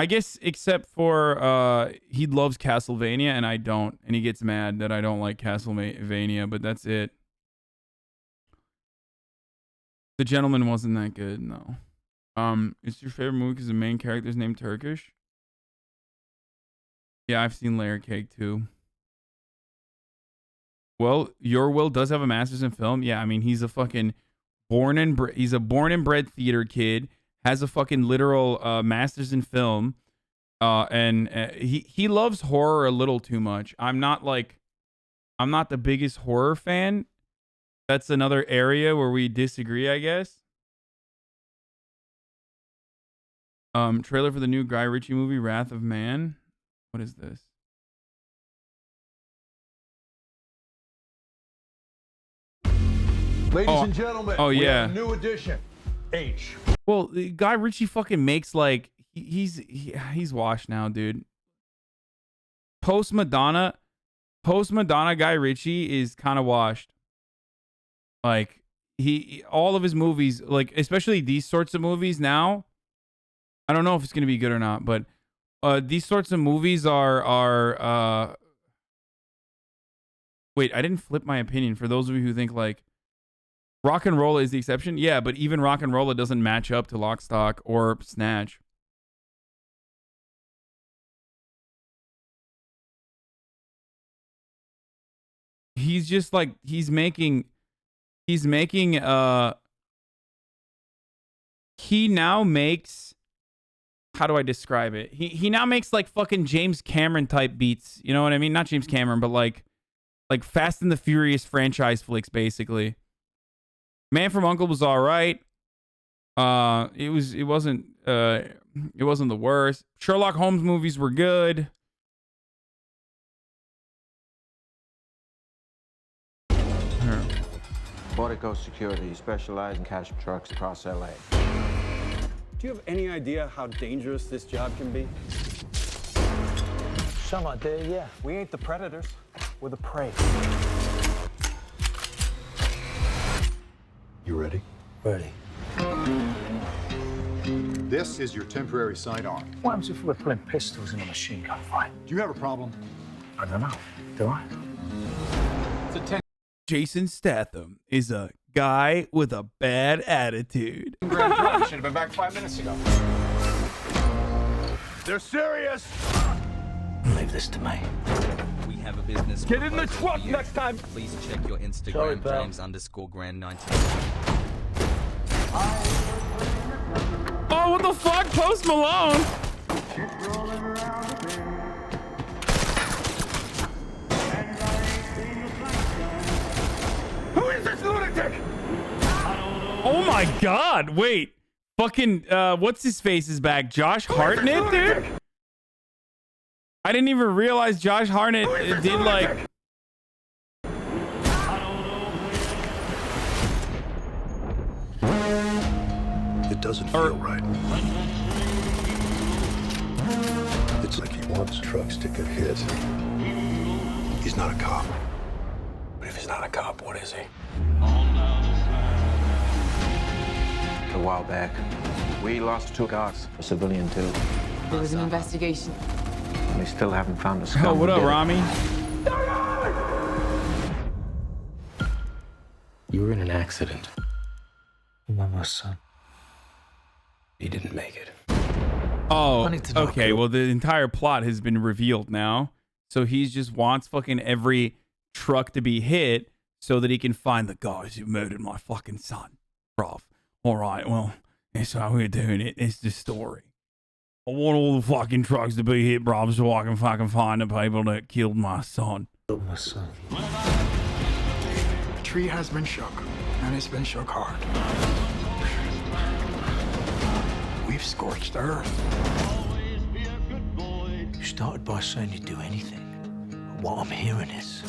I guess except for he loves Castlevania and I don't, and he gets mad that I don't like Castlevania, but that's it. The Gentleman wasn't that good, no. Is your favorite movie because the main character's named Turkish? Yeah, I've seen Layer Cake too. Well, Your Will does have a master's in film. Yeah, I mean he's a fucking born and bred theater kid. Has a fucking literal master's in film, and he loves horror a little too much. I'm not the biggest horror fan. That's another area where we disagree, I guess. Trailer for the new Guy Ritchie movie, Wrath of Man. What is this? Ladies and gentlemen, we have a new edition. H. Well, Guy Ritchie fucking makes like he's washed now, dude. Post Madonna Guy Ritchie is kind of washed. Like all of his movies, like especially these sorts of movies now. I don't know if it's gonna be good or not, but these sorts of movies are wait, I didn't flip my opinion. For those of you who think like Rock and Roll is the exception, yeah, but even Rock and Roll doesn't match up to Lock, Stock, or Snatch. He's just like he's making he now makes, how do I describe it? He now makes like fucking James Cameron type beats. You know what I mean? Not James Cameron, but like Fast and the Furious franchise flicks, basically. Man from U.N.C.L.E. was all right. It wasn't the worst. Sherlock Holmes movies were good. Portico Security specialize in cash trucks across LA. Do you have any idea how dangerous this job can be? Some out there, yeah. We ain't the predators, we're the prey. You ready? Ready. This is your temporary sidearm. What happens if we're putting pistols in a machine gun fight? Do you have a problem? I don't know. Do I? Jason Statham is a guy with a bad attitude. Should have been back 5 minutes ago. They're serious. Leave this to me. We have a business. Get in the truck next time. Please check your Instagram, Sorry, pal. James_Grand19. Oh, what the fuck? Post Malone. Who is this lunatic? Oh my god, wait. Fucking what's his face is back? Josh Hartnett, dude? I didn't even realize Josh Hartnett did like It doesn't feel right. It's like he wants trucks to get hit. He's not a cop. But if he's not a cop, what is he? A while back, we lost 2 guards, a civilian too. There was an investigation. We still haven't found a scum. oh, what who up, did it. Rami? You were in an accident. My son. He didn't make it. Oh, I need to know okay. too. Well, the entire plot has been revealed now. So he just wants fucking every truck to be hit so that he can find the guys who murdered my fucking son. Bruv. All right, well, that's how we're doing it. It's the story. I want all the fucking trucks to be hit, bruv, so I can fucking find the people that killed my son. My son. The tree has been shook, and it's been shook hard. We've scorched earth. You started by saying you'd do anything. But what I'm hearing is,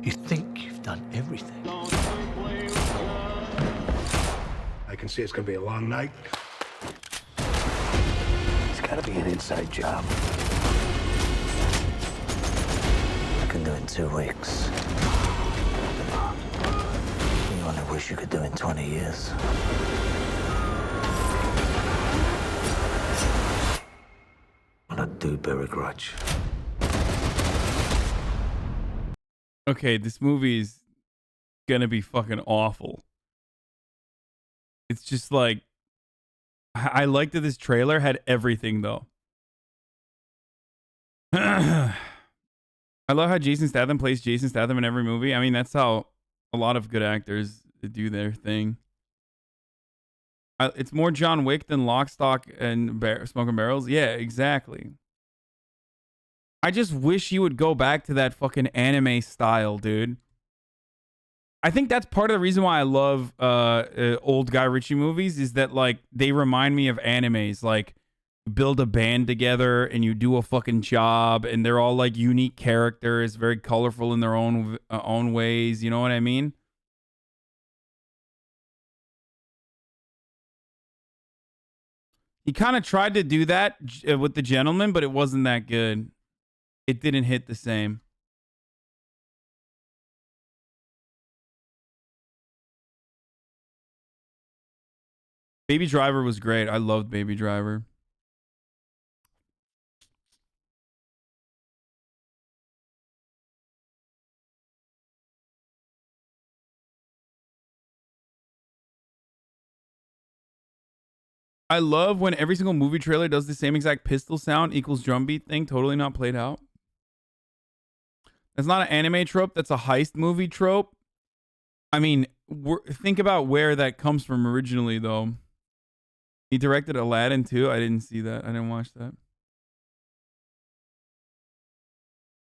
you think you've done everything. I can see it's gonna be a long night. It's gotta be an inside job. I can do it in 2 weeks. You only wish you could do it in 20 years. do bear a grudge. Okay, this movie is gonna be fucking awful. It's just like I liked that this trailer had everything though. I love how Jason Statham plays Jason Statham in every movie. I mean, that's how a lot of good actors do their thing. It's more John Wick than Lock, Stock, and Smoke and Barrels. Yeah, exactly. I just wish you would go back to that fucking anime style, dude. I think that's part of the reason why I love old Guy Ritchie movies is that like they remind me of animes. Like build a band together and you do a fucking job, and they're all like unique characters, very colorful in their own ways. You know what I mean? He kind of tried to do that with The Gentleman, but it wasn't that good. It didn't hit the same. Baby Driver was great. I loved Baby Driver. I love when every single movie trailer does the same exact pistol sound equals drum beat thing. Totally not played out. That's not an anime trope. That's a heist movie trope. I mean, think about where that comes from originally, though. He directed Aladdin, too. I didn't see that. I didn't watch that.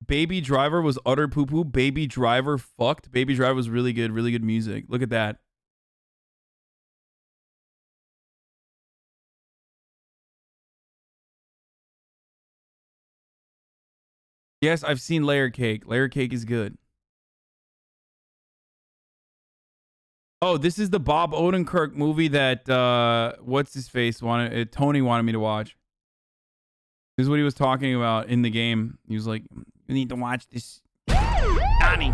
Baby Driver was utter poo-poo. Baby Driver fucked. Baby Driver was really good. Really good music. Look at that. Yes, I've seen Layer Cake. Layer Cake is good. Oh, this is the Bob Odenkirk movie that what's his face wanted Tony wanted me to watch. This is what he was talking about in the game. He was like, "You need to watch this." Donnie.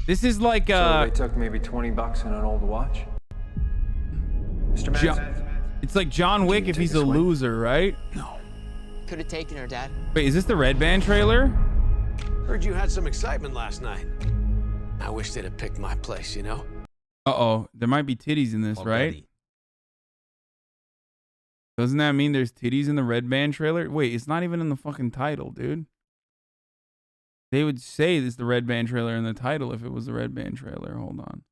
This is like So they took maybe $20 and an old watch. Mr. Manson. It's like John Wick if he's a loser, right? No. Could have taken her, Dad. Wait, is this the Red Band trailer? Heard you had some excitement last night. I wish they'd have picked my place, you know? Uh-oh. There might be titties in this, right? Daddy. Doesn't that mean there's titties in the Red Band trailer? Wait, it's not even in the fucking title, dude. They would say this is the Red Band trailer in the title if it was the Red Band trailer. Hold on.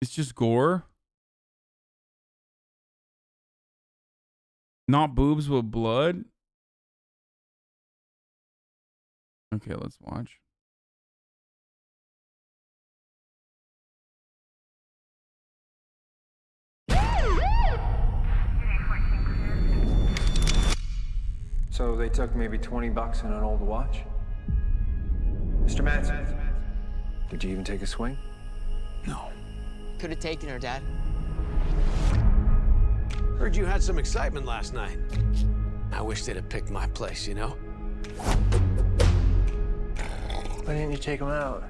It's just gore. Not boobs with blood. Okay, let's watch. So they took maybe $20 and an old watch? Mr. Manson, did you even take a swing? No. Could have taken her, Dad. Heard you had some excitement last night. I wish they'd have picked my place, you know? Why didn't you take him out?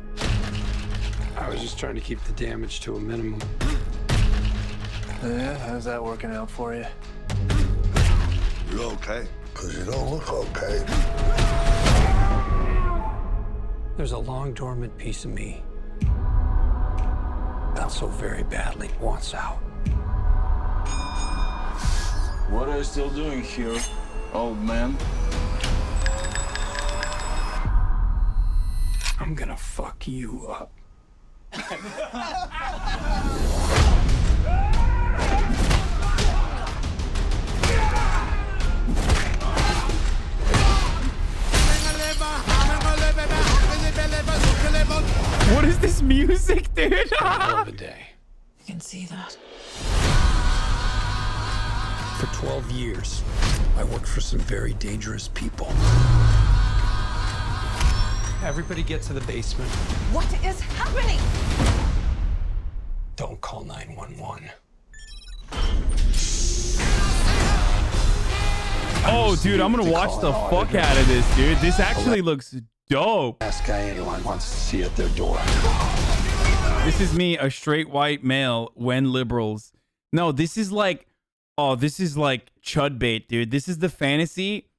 I was just trying to keep the damage to a minimum. Yeah, how's that working out for you? You okay? Because you don't look okay. There's a long dormant piece of me that so very badly wants out. What are you still doing here, old man? I'm gonna fuck you up. What is this music, dude? Hell of a day. You can see that. For 12 years, I worked for some very dangerous people. Everybody get to the basement. What is happening? Don't call 911. Oh, dude, I'm gonna watch the fuck out of this, dude. This actually looks dope. Last guy anyone wants to see at their door. This is me, a straight white male, when liberals. No, this is like, oh, this is like chud bait, dude. This is the fantasy.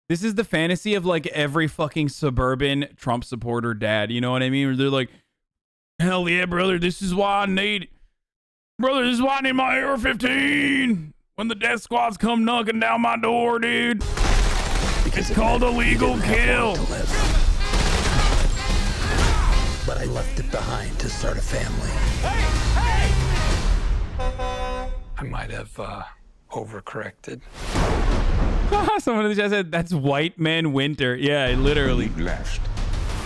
This is the fantasy of like every fucking suburban Trump supporter dad. You know what I mean? Where they're like, hell yeah, brother, this is why I need, brother, this is why I need my AR-15. When the death squads come knocking down my door, dude. It's called a legal kill. But I left it behind to start a family. I might have overcorrected. Someone in the chat said, that's white man winter. Yeah, literally. Left.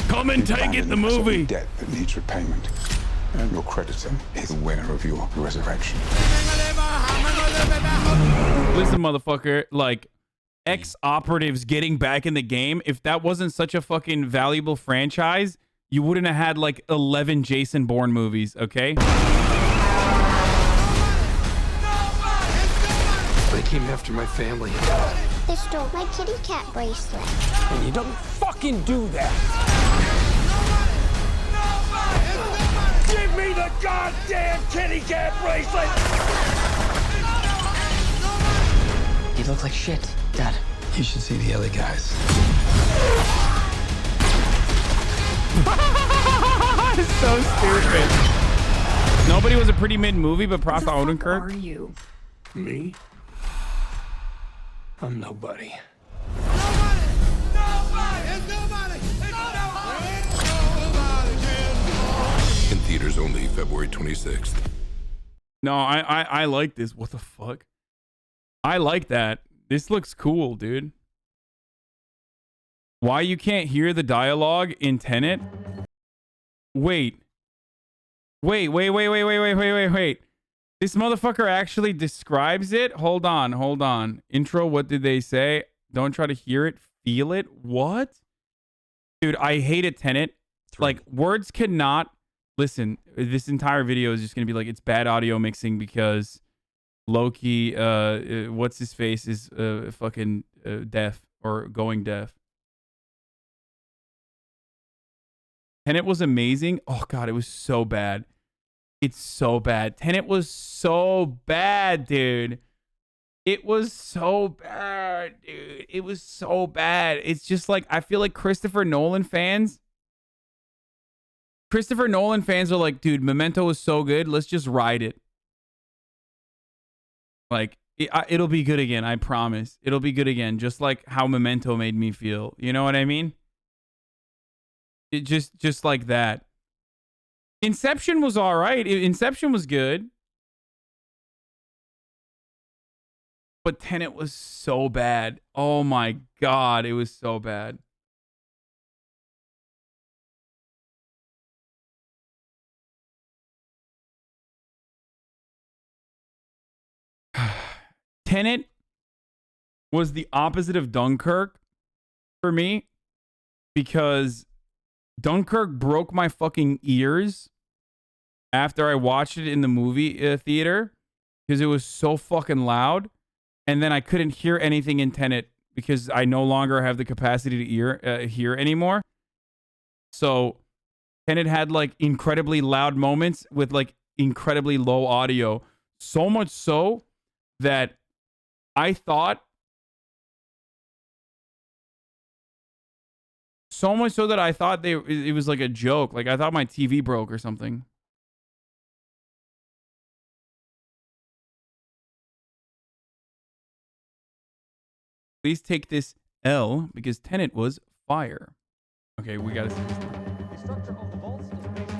Come and take it, the movie. Debt that needs repayment. And your creditor is the winner of your resurrection. Listen, motherfucker, like, ex-operatives getting back in the game, if that wasn't such a fucking valuable franchise, you wouldn't have had, like, 11 Jason Bourne movies, okay? They came after my family. They stole my kitty cat bracelet. And you don't fucking do that. Give me the goddamn kitty cat bracelet! You look like shit, Dad. You should see the other guys. It's so stupid. Nobody was a pretty mid movie, but Prof Odenkirk. Are you? Me? I'm nobody. In theaters only February 26th. No, I like this. What the fuck? I like that. This looks cool, dude. Why you can't hear the dialogue in Tenet? Wait. Wait. This motherfucker actually describes it? Hold on. Intro, what did they say? Don't try to hear it, feel it. What? Dude, I hate it, Tenet. Like, words cannot... Listen, this entire video is just going to be like, it's bad audio mixing because Loki, what's his face, is fucking deaf or going deaf. Tenet was amazing. Oh, God, it was so bad. It's so bad. Tenet was so bad, dude. It was so bad, dude. It was so bad. It's just like, I feel like Christopher Nolan fans are like, dude, Memento was so good. Let's just ride it. Like, it'll be good again. I promise. It'll be good again. Just like how Memento made me feel. You know what I mean? It just like that. Inception was all right. Inception was good. But Tenet was so bad. Oh my God. It was so bad. Tenet was the opposite of Dunkirk for me because Dunkirk broke my fucking ears after I watched it in the movie theater because it was so fucking loud, and then I couldn't hear anything in Tenet because I no longer have the capacity to hear anymore. So Tenet had like incredibly loud moments with like incredibly low audio, so much so that I thought, so much so that I thought it was like a joke. Like I thought my TV broke or something. Please take this L because Tenet was fire. Okay, we gotta see this now.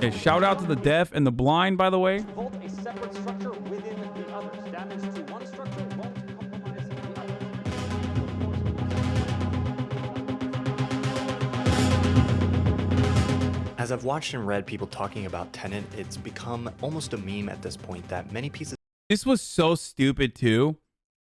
Yeah, shout out to the deaf and the blind, by the way. A separate structure within the others. Damage to one structure won't compromise the other. As I've watched and read people talking about Tenet, it's become almost a meme at this point that many pieces... This was so stupid too.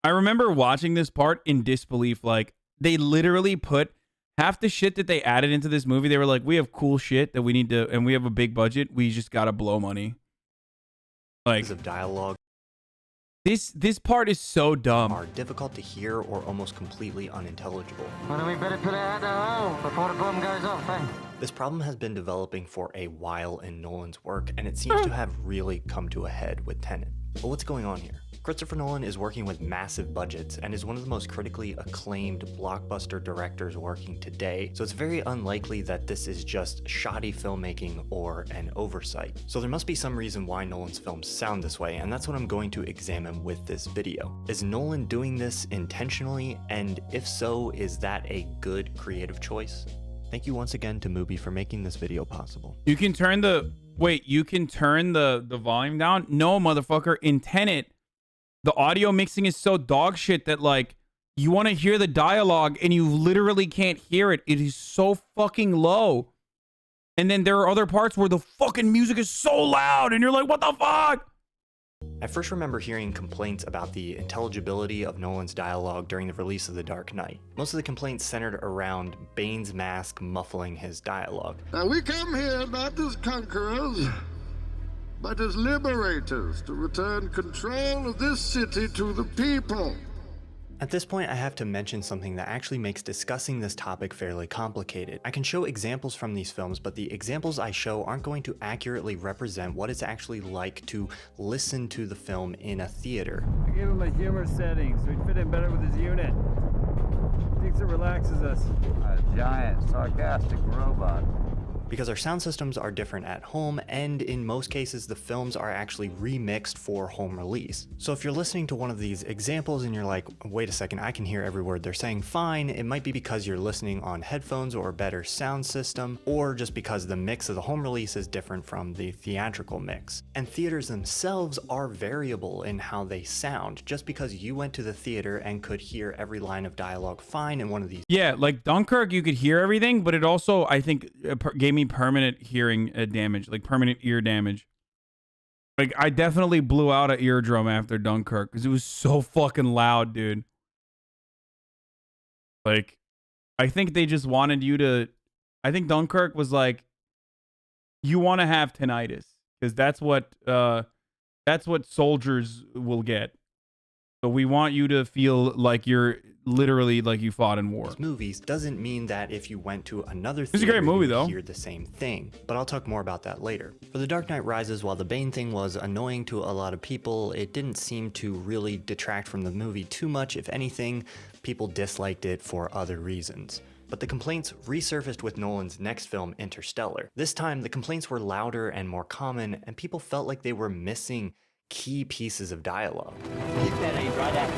I remember watching this part in disbelief. Like, they literally put half the shit that they added into this movie. They were like, we have cool shit that we need to, and we have a big budget. We just gotta blow money. Like, of dialogue This part is so dumb. Are difficult to hear or almost completely unintelligible. Well, we better put it out the hole before the bomb goes off, eh? This problem has been developing for a while in Nolan's work, and it seems to have really come to a head with Tenet. But what's going on here? Christopher Nolan is working with massive budgets and is one of the most critically acclaimed blockbuster directors working today, so it's very unlikely that this is just shoddy filmmaking or an oversight. So there must be some reason why Nolan's films sound this way, and that's what I'm going to examine with this video. Is Nolan doing this intentionally, and if so, is that a good creative choice? Thank you once again to Mubi for making this video possible. You can turn the... Wait, you can turn the volume down? No, motherfucker. In Tenet, the audio mixing is so dog shit that, like, you want to hear the dialogue and you literally can't hear it. It is so fucking low. And then there are other parts where the fucking music is so loud and you're like, what the fuck? I first remember hearing complaints about the intelligibility of Nolan's dialogue during the release of The Dark Knight. Most of the complaints centered around Bane's mask muffling his dialogue. Now we come here not as conquerors, but as liberators to return control of this city to the people. At this point, I have to mention something that actually makes discussing this topic fairly complicated. I can show examples from these films, but the examples I show aren't going to accurately represent what it's actually like to listen to the film in a theater. I gave him a humor setting so he'd fit in better with his unit. He thinks it relaxes us. A giant, sarcastic robot. Because our sound systems are different at home, and in most cases the films are actually remixed for home release. So if you're listening to one of these examples and you're like, wait a second, I can hear every word they're saying fine, it might be because you're listening on headphones or a better sound system, or just because the mix of the home release is different from the theatrical mix. And theaters themselves are variable in how they sound. Just because you went to the theater and could hear every line of dialogue fine in one of these. Yeah, like Dunkirk, you could hear everything, but it also, I think, gave me permanent hearing damage, like permanent ear damage. Like, I definitely blew out an eardrum after Dunkirk because it was so fucking loud, dude. Like, I think they just wanted you to... I think Dunkirk was like, you want to have tinnitus because that's what soldiers will get. So we want you to feel like you're literally like you fought in war. These movies doesn't mean that if you went to another theater, it's a great movie, though. You hear the same thing, but I'll talk more about that later. For The Dark Knight Rises, while the Bane thing was annoying to a lot of people, it didn't seem to really detract from the movie too much. If anything, people disliked it for other reasons. But the complaints resurfaced with Nolan's next film, Interstellar. This time, the complaints were louder and more common, and people felt like they were missing key pieces of dialogue. Keep that aim right at me.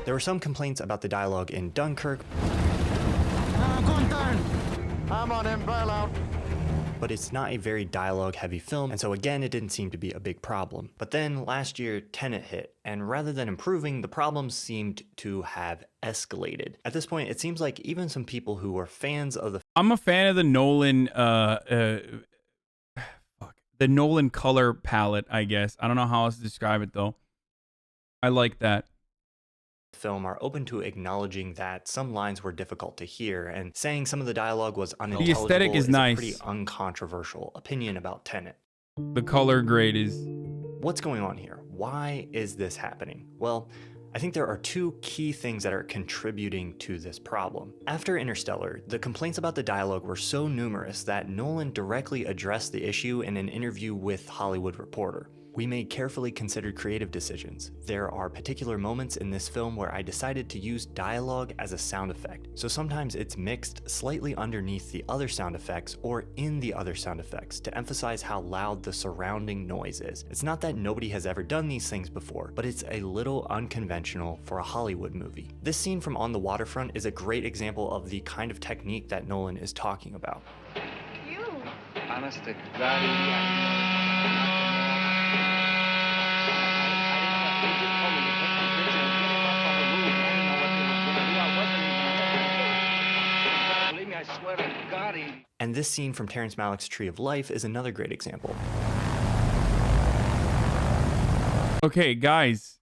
There were some complaints about the dialogue in Dunkirk, I'm on him, bailout. but it's not a very dialogue-heavy film, and so again, it didn't seem to be a big problem. But then last year, Tenet hit, and rather than improving, the problems seemed to have escalated. At this point, it seems like even some people who were fans of the... I'm a fan of the Nolan, the Nolan color palette, I guess. I don't know how else to describe it, though. I like that. Film are open to acknowledging that some lines were difficult to hear, and saying some of the dialogue was unintelligible. The aesthetic is nice. A pretty uncontroversial opinion about Tenet. The color grade is... What's going on here? Why is this happening? Well, I think there are two key things that are contributing to this problem. After Interstellar, the complaints about the dialogue were so numerous that Nolan directly addressed the issue in an interview with Hollywood Reporter. We made carefully considered creative decisions. There are particular moments in this film where I decided to use dialogue as a sound effect. So sometimes it's mixed slightly underneath the other sound effects or in the other sound effects to emphasize how loud the surrounding noise is. It's not that nobody has ever done these things before, but it's a little unconventional for a Hollywood movie. This scene from On the Waterfront is a great example of the kind of technique that Nolan is talking about. You. Honest to God, And this scene from Terrence Malick's Tree of Life is another great example. Okay, guys,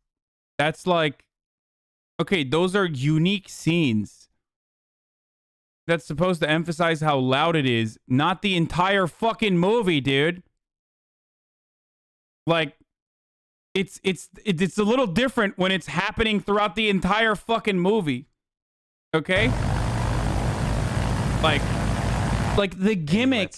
that's like... Okay, those are unique scenes. that's supposed to emphasize how loud it is, not the entire fucking movie, dude. Like, it's a little different when it's happening throughout the entire fucking movie. Okay? Like the gimmick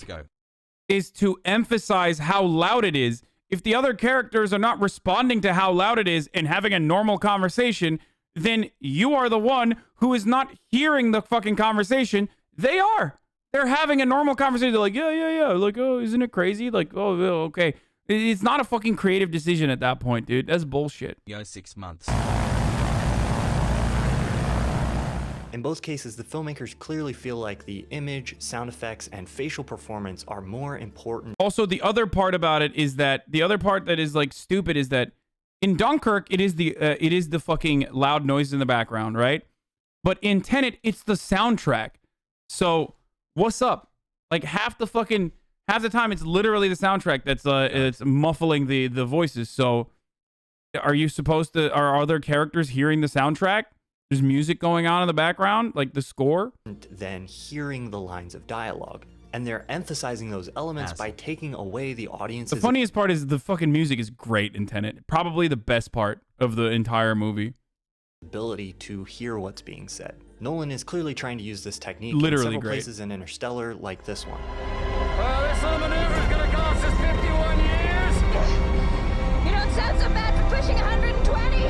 is to emphasize how loud it is. If the other characters are not responding to how loud it is and having a normal conversation, then you are the one who is not hearing the fucking conversation. They are. They're having a normal conversation. They're like, yeah. Like, oh, isn't it crazy? Like, oh, okay. It's not a fucking creative decision at that point, dude. That's bullshit. 6 months. In both cases, the filmmakers clearly feel like the image, sound effects, and facial performance are more important. Also, the other part about it is that the other part that is like stupid is that in Dunkirk, it is the fucking loud noise in the background, right? But in Tenet, it's the soundtrack. So what's up? Like half the time, it's literally the soundtrack that's it's muffling the voices. So are you supposed to? Are other characters hearing the soundtrack? There's music going on in the background, like the score. Than hearing the lines of dialogue. And they're emphasizing those elements by taking away the audience's... The funniest part is the fucking music is great in Tenet. Probably the best part of the entire movie. Ability to hear what's being said. Nolan is clearly trying to use this technique Literally in several great. places in Interstellar, like this one. Well, this little maneuver is going to cost us 51 years. You don't sound so bad for pushing 120.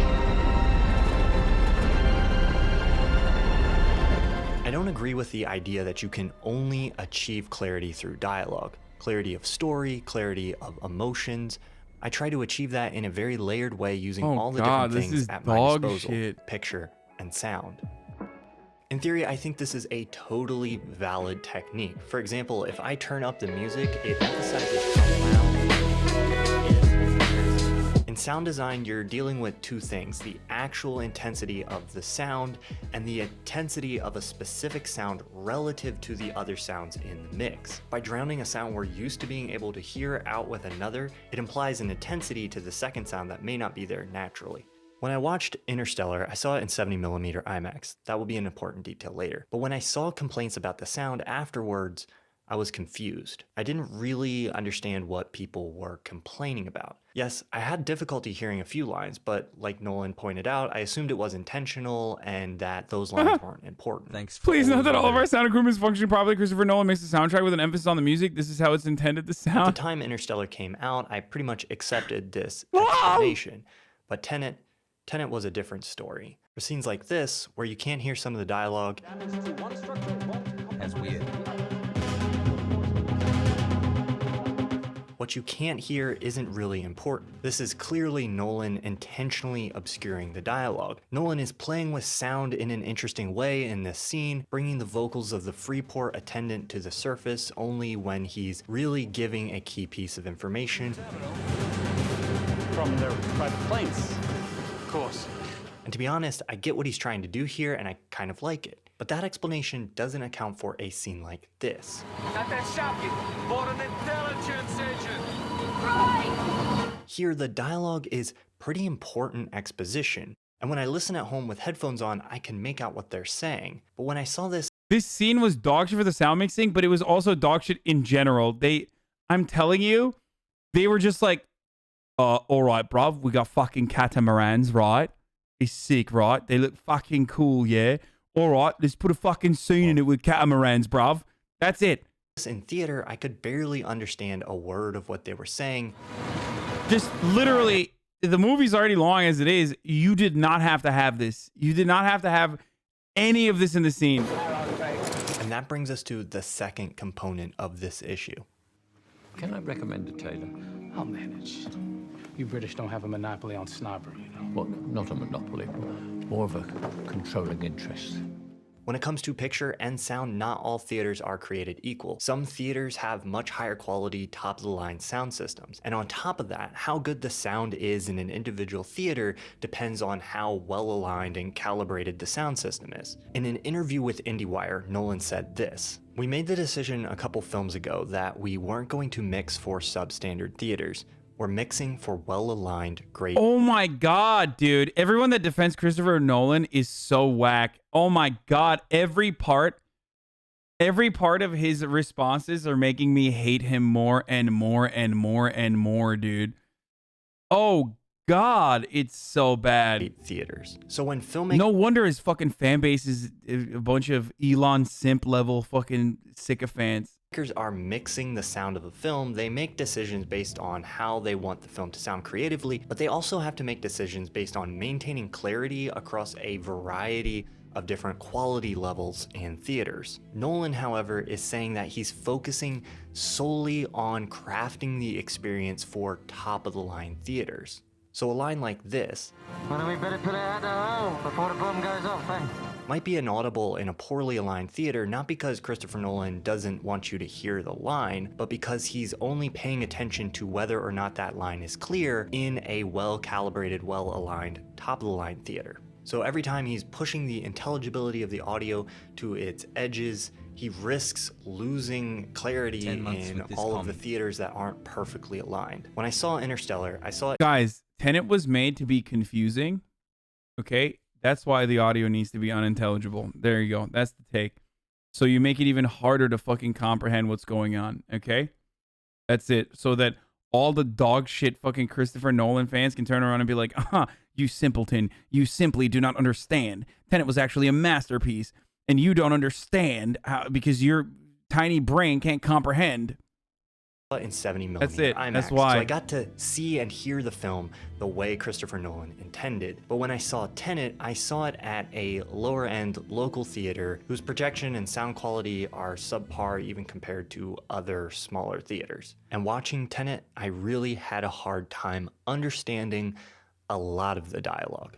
I don't agree with the idea that you can only achieve clarity through dialogue. Clarity of story, clarity of emotions. I try to achieve that in a very layered way using all the different things at my disposal. Picture and sound. In theory, I think this is a totally valid technique. For example, if I turn up the music, it emphasizes how loud it is. In sound design, you're dealing with two things: the actual intensity of the sound and the intensity of a specific sound relative to the other sounds in the mix. By drowning a sound we're used to being able to hear out with another, it implies an intensity to the second sound that may not be there naturally. When I watched Interstellar, I saw it in 70mm IMAX. That will be an important detail later. But when I saw complaints about the sound afterwards, I was confused. I didn't really understand what people were complaining about. Yes, I had difficulty hearing a few lines, but like Nolan pointed out, I assumed it was intentional and that those lines weren't important. Thanks. Please note that all of our sound equipment is functioning properly. Christopher Nolan makes the soundtrack with an emphasis on the music. This is how it's intended to sound. At the time Interstellar came out, I pretty much accepted this explanation. But Tenet was a different story. For scenes like this, where you can't hear some of the dialogue, That's weird. what you can't hear isn't really important. This is clearly Nolan intentionally obscuring the dialogue. Nolan is playing with sound in an interesting way in this scene, bringing the vocals of the Freeport attendant to the surface only when he's really giving a key piece of information. From their private planes. Of course. And to be honest, I get what he's trying to do here and I kind of like it. But that explanation doesn't account for a scene like this. Got that shocking for an intelligence agent. Right! Here, the dialogue is pretty important exposition. And when I listen at home with headphones on, I can make out what they're saying. But when I saw this scene was dog shit for the sound mixing, but it was also dog shit in general. I'm telling you, they were just like, all right, bruv, we got fucking catamarans, right? It's sick, right? They look fucking cool, yeah? All right, let's put a fucking scene in it with catamarans, bruv. That's it. In theater, I could barely understand a word of what they were saying. Just literally, the movie's already long as it is. You did not have to have this. You did not have to have any of this in the scene. And that brings us to the second component of this issue. Can I recommend a tailor? I'll manage. You British don't have a monopoly on snobbery, you know. What? Not a monopoly, more of a controlling interest. When it comes to picture and sound, not all theaters are created equal. Some theaters have much higher quality, top-of-the-line sound systems. And on top of that, how good the sound is in an individual theater depends on how well-aligned and calibrated the sound system is. In an interview with IndieWire, Nolan said this: "We made the decision a couple films ago that we weren't going to mix for substandard theaters. We're mixing for well-aligned, great..." Oh my God, dude. Everyone that defends Christopher Nolan is so whack. Oh my God. Every part Every part of his responses are making me hate him more and more and more and more, dude. Oh God, it's so bad. Theaters. So when filming, no wonder his fucking fan base is a bunch of Elon simp level fucking sycophants. filmmakers are mixing the sound of a film, they make decisions based on how they want the film to sound creatively, but they also have to make decisions based on maintaining clarity across a variety of different quality levels in theaters. Nolan, however, is saying that he's focusing solely on crafting the experience for top-of-the-line theaters. So a line like this Well, we better put it out the hole before the bomb goes off, eh? might be inaudible in a poorly aligned theater, not because Christopher Nolan doesn't want you to hear the line, but because he's only paying attention to whether or not that line is clear in a well-calibrated, well-aligned, top-of-the-line theater. So every time he's pushing the intelligibility of the audio to its edges, he risks losing clarity in all of the theaters that aren't perfectly aligned. When I saw Interstellar, I saw it. Guys, Tenet was made to be confusing. Okay? That's why the audio needs to be unintelligible. There you go. That's the take. So you make it even harder to fucking comprehend what's going on. Okay? That's it. So that all the dog shit fucking Christopher Nolan fans can turn around and be like, you simpleton. You simply do not understand. Tenet was actually a masterpiece. And you don't understand how, because your tiny brain can't comprehend. In 70mm That's it. IMAX. That's why. So I got to see and hear the film the way Christopher Nolan intended. But when I saw Tenet, I saw it at a lower end local theater whose projection and sound quality are subpar even compared to other smaller theaters. And watching Tenet, I really had a hard time understanding a lot of the dialogue.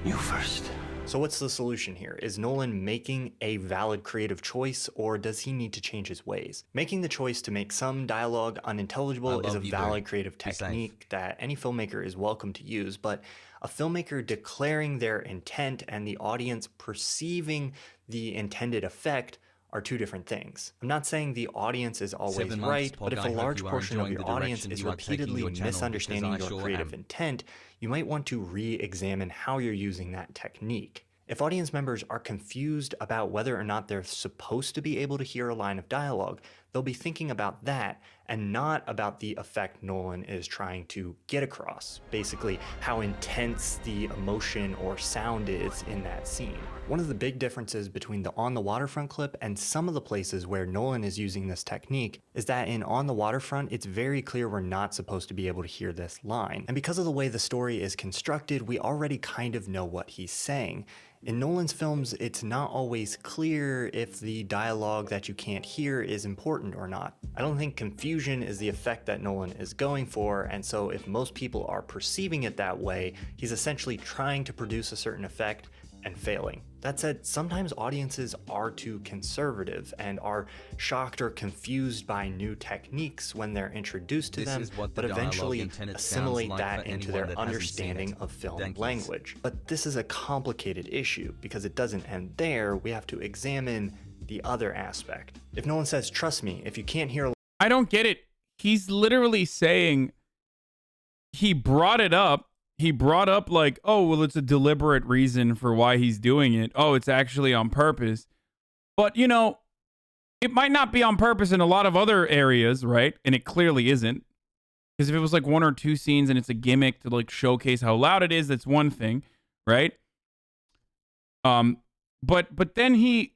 You first. So what's the solution here? Is Nolan making a valid creative choice, or does he need to change his ways? Making the choice to make some dialogue unintelligible is a valid creative technique that any filmmaker is welcome to use, but a filmmaker declaring their intent and the audience perceiving the intended effect are two different things. I'm not saying the audience is always right, but if a large portion of your audience is repeatedly misunderstanding your creative intent, you might want to re-examine how you're using that technique. If audience members are confused about whether or not they're supposed to be able to hear a line of dialogue, they'll be thinking about that and not about the effect Nolan is trying to get across. Basically, how intense the emotion or sound is in that scene. One of the big differences between the On the Waterfront clip and some of the places where Nolan is using this technique is that in On the Waterfront, it's very clear we're not supposed to be able to hear this line. And because of the way the story is constructed, we already kind of know what he's saying. In Nolan's films, it's not always clear if the dialogue that you can't hear is important or not. I don't think confusion is the effect that Nolan is going for, and so if most people are perceiving it that way, he's essentially trying to produce a certain effect and failing. That said, sometimes audiences are too conservative and are shocked or confused by new techniques when they're introduced to them, but eventually assimilate that into their understanding of film language. But this is a complicated issue because it doesn't end there. We have to examine the other aspect. If Nolan says, trust me, if you can't hear... I don't get it. He's literally saying he brought it up. He brought up like, oh, well, it's a deliberate reason for why he's doing it. Oh, it's actually on purpose. But, you know, it might not be on purpose in a lot of other areas, right? And it clearly isn't. Because if it was like one or two scenes and it's a gimmick to like showcase how loud it is, that's one thing, right? But then he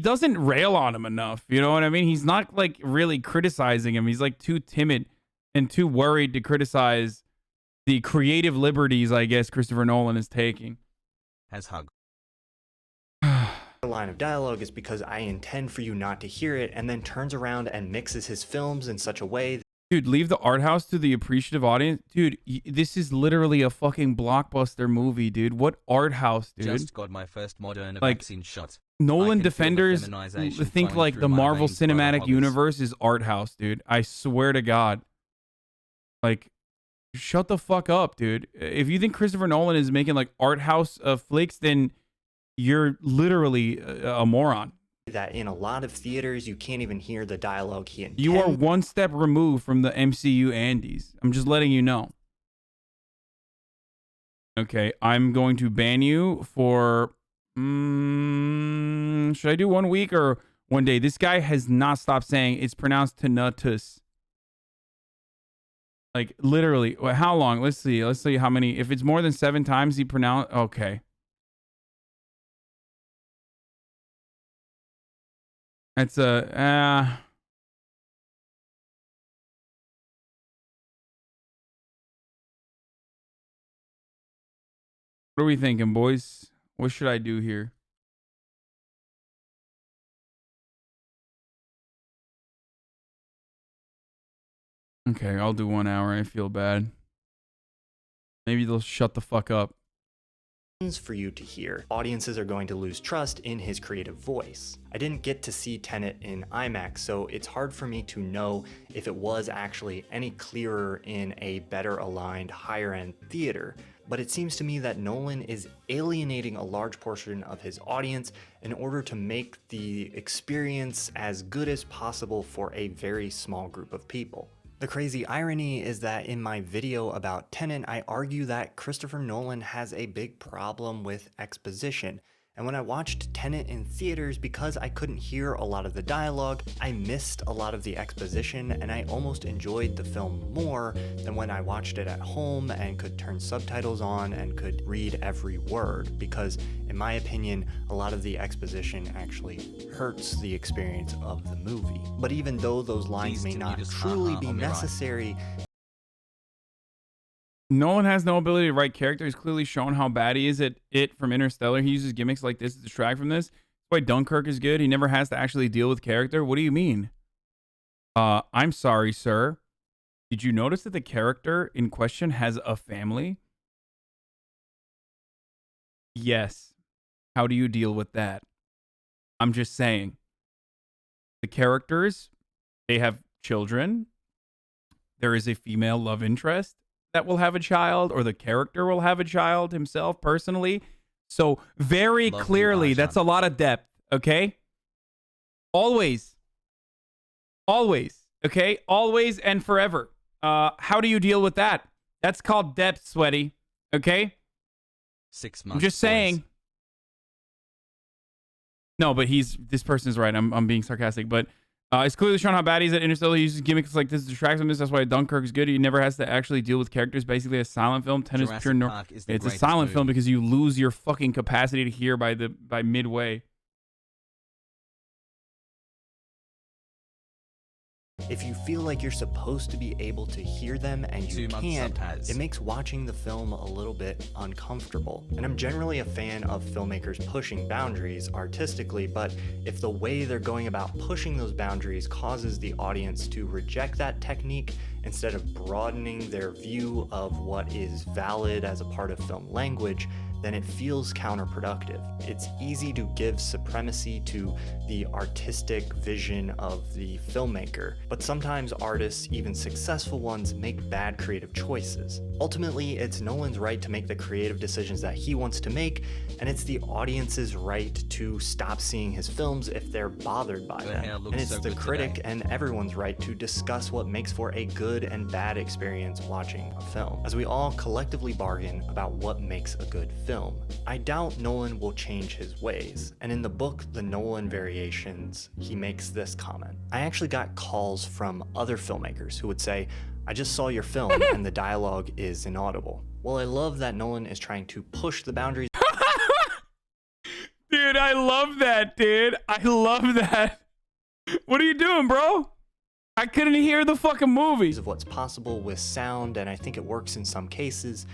doesn't rail on him enough. You know what I mean? He's not like really criticizing him. He's like too timid and too worried to criticize the creative liberties, I guess, Christopher Nolan is taking. Has hug. The line of dialogue is because I intend for you not to hear it, and then turns around and mixes his films in such a way. Dude, leave the art house to the appreciative audience. Dude, this is literally a fucking blockbuster movie, dude. What art house, dude? Just got my first modern vaccine shot. Nolan defenders think like the Marvel Cinematic Universe is art house, dude. I swear to God. Like, shut the fuck up, dude. If you think Christopher Nolan is making like art house flicks, then you're literally a moron. That in a lot of theaters, you can't even hear the dialogue he intends. You are one step removed from the MCU Andes. I'm just letting you know. Okay, I'm going to ban you for... should I do 1 week or 1 day? This guy has not stopped saying it's pronounced Tenatus. Like, literally. How long? Let's see. Let's see how many. If it's more than 7 times he pronounced... Okay. That's a... What are we thinking, boys? What should I do here? Okay, I'll do 1 hour. I feel bad. Maybe they'll shut the fuck up. For you to hear. Audiences are going to lose trust in his creative voice. I didn't get to see Tenet in IMAX, so it's hard for me to know if it was actually any clearer in a better aligned, higher end theater. But it seems to me that Nolan is alienating a large portion of his audience in order to make the experience as good as possible for a very small group of people. The crazy irony is that in my video about Tenet, I argue that Christopher Nolan has a big problem with exposition. And when I watched Tenet in theaters, because I couldn't hear a lot of the dialogue, I missed a lot of the exposition, and I almost enjoyed the film more than when I watched it at home and could turn subtitles on and could read every word, because in my opinion, a lot of the exposition actually hurts the experience of the movie. But even though those lines may not truly be necessary, Nolan has no ability to write character. He's clearly shown how bad he is at it from Interstellar. He uses gimmicks like this to distract from this. That's why Dunkirk is good. He never has to actually deal with character. What do you mean? I'm sorry, sir. Did you notice that the character in question has a family? Yes. How do you deal with that? I'm just saying. The characters, they have children. There is a female love interest that will have a child, or the character will have a child himself personally. So very clearly, that's a lot of depth, okay? Always. Always, okay? Always and forever. How do you deal with that? That's called depth, sweaty, okay? 6 months. I'm just saying. No, but this person is right. I'm being sarcastic, but it's clearly shown how bad he is at Interstellar. He uses gimmicks like this to distract him. That's why Dunkirk is good. He never has to actually deal with characters. Basically, a silent film. Tenet is pure. It's a silent film because you lose your fucking capacity to hear by midway. if you feel like you're supposed to be able to hear them and you can't, it makes watching the film a little bit uncomfortable. And I'm generally a fan of filmmakers pushing boundaries artistically, but if the way they're going about pushing those boundaries causes the audience to reject that technique instead of broadening their view of what is valid as a part of film language, then it feels counterproductive. It's easy to give supremacy to the artistic vision of the filmmaker, but sometimes artists, even successful ones, make bad creative choices. Ultimately, it's Nolan's right to make the creative decisions that he wants to make, and it's the audience's right to stop seeing his films if they're bothered by them. And it's the critic and everyone's right to discuss what makes for a good and bad experience watching a film, as we all collectively bargain about what makes a good film. I doubt Nolan will change his ways, and in the book, The Nolan Variations, he makes this comment. I actually got calls from other filmmakers who would say, I just saw your film and the dialogue is inaudible. Well, I love that Nolan is trying to push the boundaries. Dude, I love that, dude. I love that. What are you doing, bro? I couldn't hear the fucking movie. Of what's possible with sound, and I think it works in some cases.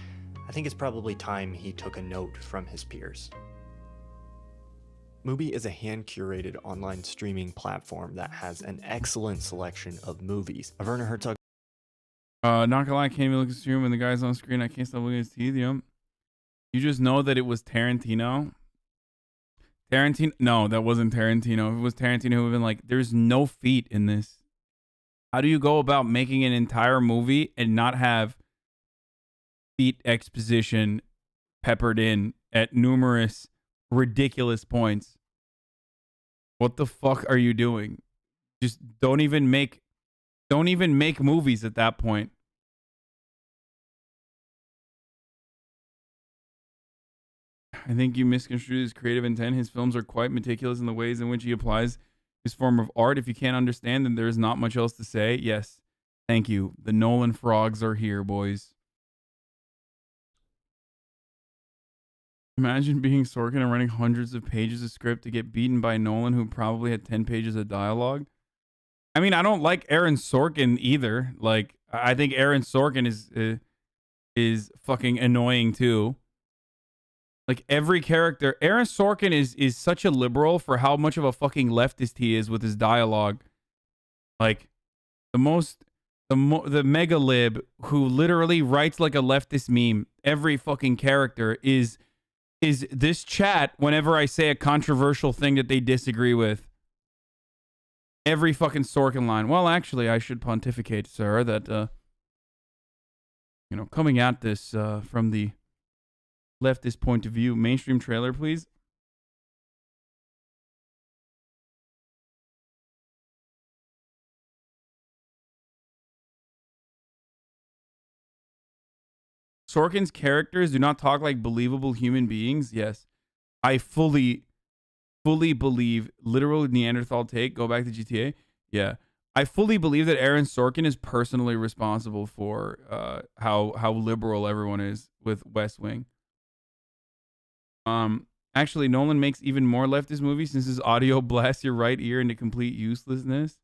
I think it's probably time he took a note from his peers. Mubi is a hand-curated online streaming platform that has an excellent selection of movies. Werner Herzog. Not gonna lie, I can't even look at the stream when the guy's on screen. I can't stop looking at his teeth. You just know that it was Tarantino. No, that wasn't Tarantino. If it was Tarantino, it would have been like, there's no feet in this. How do you go about making an entire movie and not have feet exposition peppered in at numerous ridiculous points? What the fuck are you doing? Just don't even make movies at that point. I think you misconstrued his creative intent. His films are quite meticulous in the ways in which he applies his form of art. If you can't understand, then there is not much else to say. Yes. Thank you. The Nolan frogs are here, boys. Imagine being Sorkin and writing hundreds of pages of script to get beaten by Nolan, who probably had 10 pages of dialogue. I mean, I don't like Aaron Sorkin either. Like, I think Aaron Sorkin is fucking annoying too. Like, every character, Aaron Sorkin is such a liberal for how much of a fucking leftist he is with his dialogue. Like, the mega lib who literally writes like a leftist meme. Every fucking character is this chat whenever I say a controversial thing that they disagree with. Every fucking Sorkin line. Well, actually, I should pontificate, sir, that coming at this from the leftist point of view. Mainstream trailer, please. Sorkin's characters do not talk like believable human beings. Yes. I fully believe, literal Neanderthal take, go back to GTA. Yeah. I fully believe that Aaron Sorkin is personally responsible for how liberal everyone is with West Wing. Actually, Nolan makes even more leftist movies since his audio blasts your right ear into complete uselessness.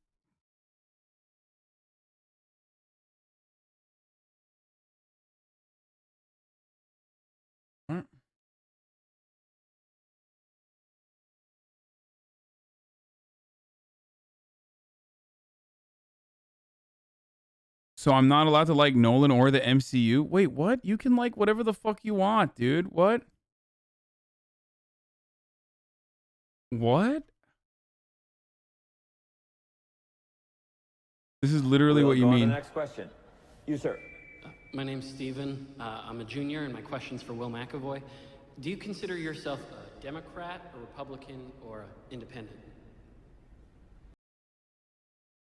So I'm not allowed to like Nolan or the MCU? Wait, what? You can like whatever the fuck you want, dude. What? What? This is literally what you mean. Next question. You, sir. My name's Steven. I'm a junior, and my question's for Will McAvoy. Do you consider yourself a Democrat, a Republican, or an independent?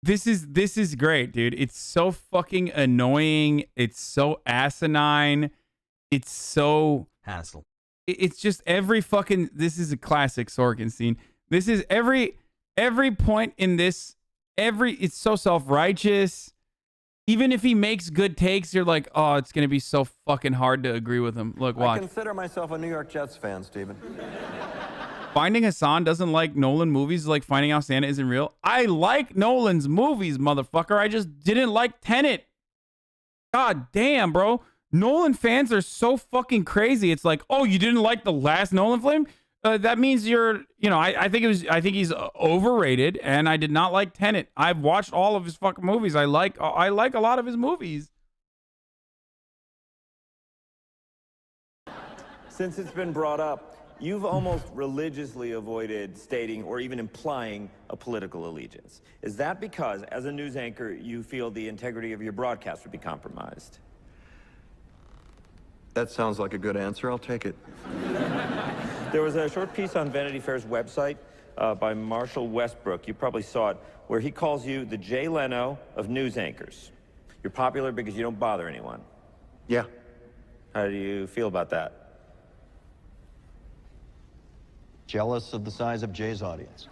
This is great, dude. It's so fucking annoying. It's so asinine. It's so hassle. It's just every fucking. This is a classic Sorkin scene. This is every point in this. It's so self-righteous. Even if he makes good takes, you're like, oh, it's gonna be so fucking hard to agree with him. Look, watch. I consider myself a New York Jets fan, Steven. Finding Hassan doesn't like Nolan movies is like finding out Santa isn't real. I like Nolan's movies, motherfucker. I just didn't like Tenet. God damn, bro. Nolan fans are so fucking crazy. It's like, oh, you didn't like the last Nolan film? That means you're, I think he's overrated, and I did not like Tenet. I've watched all of his fucking movies. I like a lot of his movies. Since it's been brought up, you've almost religiously avoided stating or even implying a political allegiance. Is that because, as a news anchor, you feel the integrity of your broadcast would be compromised? That sounds like a good answer. I'll take it. There was a short piece on Vanity Fair's website by Marshall Westbrook. You probably saw it, where he calls you the Jay Leno of news anchors. You're popular because you don't bother anyone. Yeah. How do you feel about that? Jealous of the size of Jay's audience.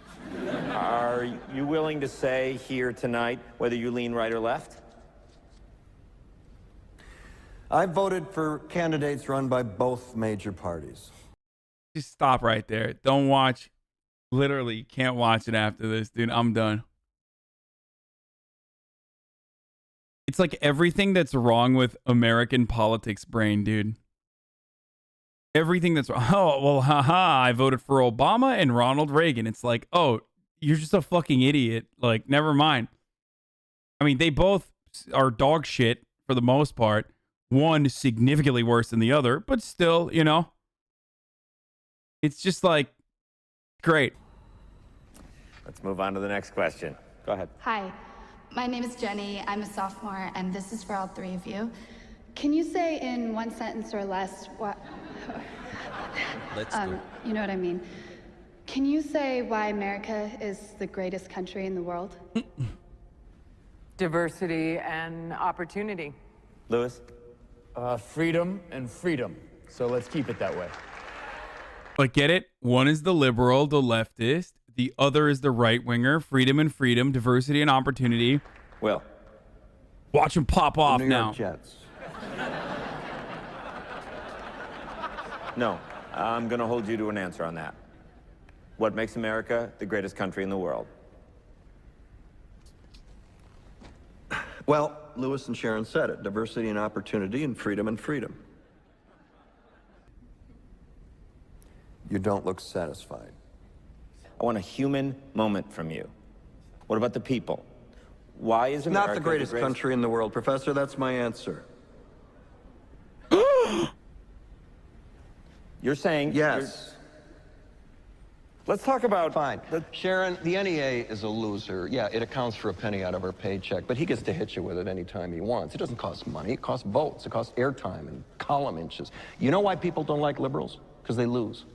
Are you willing to say here tonight whether you lean right or left? I voted for candidates run by both major parties. Just stop right there. Don't watch. Literally, can't watch it after this, dude. I'm done. It's like everything that's wrong with American politics brain, dude. Everything that's wrong. Oh, well, haha, I voted for Obama and Ronald Reagan. It's like, oh, you're just a fucking idiot. Like, never mind. I mean, they both are dog shit for the most part. One significantly worse than the other, but still, it's just like, great. Let's move on to the next question. Go ahead. Hi, my name is Jenny. I'm a sophomore, and this is for all three of you. Can you say in one sentence or less what... Let's do it. You know what I mean. Can you say why America is the greatest country in the world? Diversity and opportunity. Lewis? Freedom and freedom. So let's keep it that way. Like, get it? One is the liberal, the leftist. The other is the right winger. Freedom and freedom, diversity and opportunity. Will. Watch him pop off New now. York Jets. No, I'm going to hold you to an answer on that. What makes America the greatest country in the world? Well, Lewis and Sharon said it. Diversity and opportunity and freedom. You don't look satisfied. I want a human moment from you. What about the people? Why is America Not the greatest country in the world, Professor. That's my answer. You're saying... Yes. Let's talk about... Fine. Sharon, the NEA is a loser. Yeah, it accounts for a penny out of our paycheck, but he gets to hit you with it anytime he wants. It doesn't cost money. It costs votes. It costs airtime and column inches. You know why people don't like liberals? Because they lose.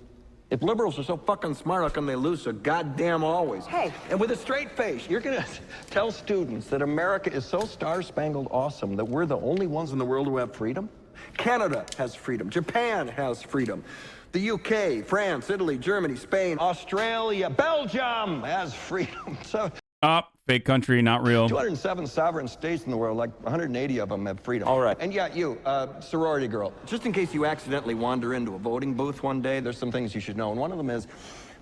If liberals are so fucking smart, how come they lose so goddamn always? Hey, and with a straight face, you're going to tell students that America is so star-spangled awesome that we're the only ones in the world who have freedom? Canada has freedom. Japan has freedom. The UK, France, Italy, Germany, Spain, Australia, Belgium has freedom. So, fake country, not real. 207 sovereign states in the world, like 180 of them have freedom. All right. And yeah, you, sorority girl. Just in case you accidentally wander into a voting booth one day, There's some things you should know, and one of them is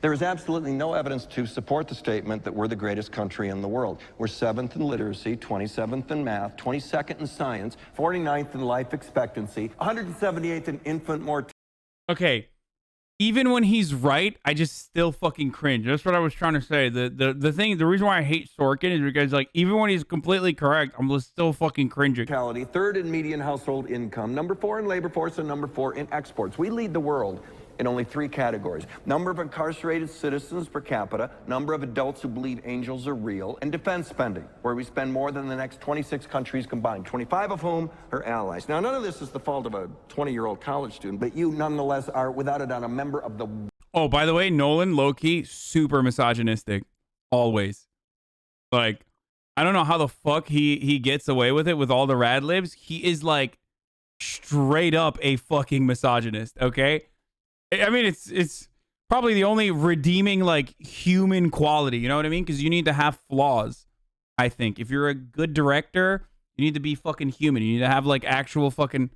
there is absolutely no evidence to support the statement that we're the greatest country in the world. We're 7th in literacy, 27th in math, 22nd in science, 49th in life expectancy, 178th in infant mortality. Okay. Even when he's right, I just still fucking cringe. That's what I was trying to say. The reason why I hate Sorkin is because, like, even when he's completely correct, I'm just still fucking cringing. 3rd in median household income, number 4 in labor force, and number 4 in exports. We lead the world in only 3 categories: number of incarcerated citizens per capita, number of adults who believe angels are real, and defense spending, where we spend more than the next 26 countries combined, 25 of whom are allies. Now, none of this is the fault of a 20-year-old college student, but you nonetheless are, without a doubt, a member of the... Oh, by the way, Nolan, low-key, super misogynistic. Always. Like, I don't know how the fuck he gets away with it with all the rad libs. He is, like, straight up a fucking misogynist, okay? I mean, it's probably the only redeeming, like, human quality, you know what I mean? Because you need to have flaws, I think. If you're a good director, you need to be fucking human. You need to have, like, actual fucking...